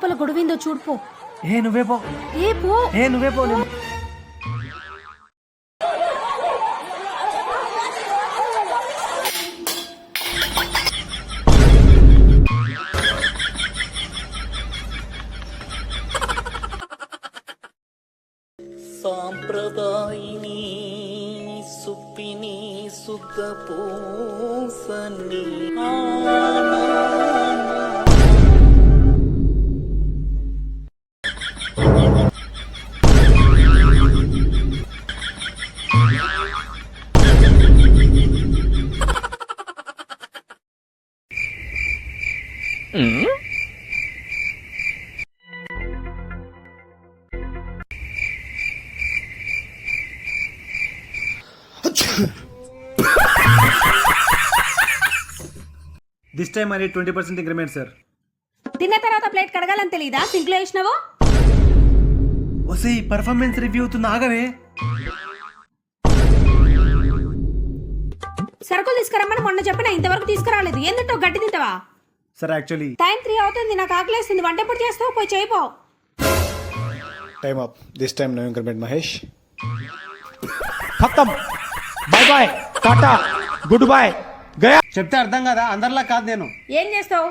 లోపల గొడవిందో చూడుపో. ఏ నువ్వే పో, ఏ పో. ఏ నువ్వే పో. సాంప్రదాయిని సుప్పిని సుఖ పూసని దిస్ టైమ్ మరి 20% ఇంక్రిమెంట్ సార్. తిన్న తర్వాత ప్లేట్ కడగాలని తెలీదా? సింక్ లో వేసినావు. వసే పర్ఫార్మెన్స్ రివ్యూ అవుతుంది, ఆగవే. సరుకులు తీసుకురమ్మని మొన్న చెప్పిన, ఇంతవరకు తీసుకురాలేదు. ఏంటంటే గడ్డి తింటావా? సార్ యాక్చువల్లీ టైం 3 అవుతుంది, నాకు ఆకలేస్తుంది. వంట ఎప్పుడు చేస్తావు? పోయి చేయిపో. Time up. This time no increment Mahesh. ఖతం. Bye bye, tata, good boy, గయా. చెప్తే అర్థం కదా, అందరిలా కాదు నేను. ఏం చేస్తావు?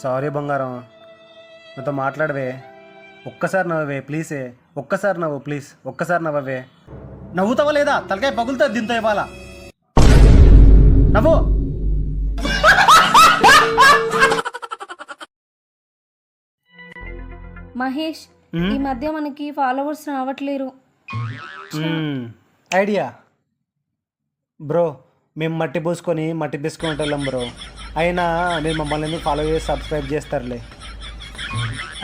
సారీ బంగారం, నాతో మాట్లాడవే. ఒక్కసారి నవ్వవే ప్లీజే. ఒక్కసారి నవ్వు ప్లీజ్, ఒక్కసారి నవ్వవే. నవ్వుతావా లేదా? తలకాయ పగులుతుంది దీంతో ఇవాళ. నవ్వు. మహేష్, ఈ మధ్య మనకి ఫాలోవర్స్ రావట్లేరు. ఐడియా బ్రో, మేము మట్టి పూసుకొని మట్టి తీసుకుంటాం బ్రో. అయినా మీరు మమ్మల్ని ఎందుకు ఫాలో చేసి సబ్స్క్రైబ్ చేస్తారులే.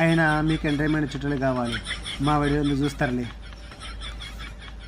అయినా మీకు ఎంటర్టైన్మెంట్ చుట్టూ కావాలి, మా వీడియోలు చూస్తారులే.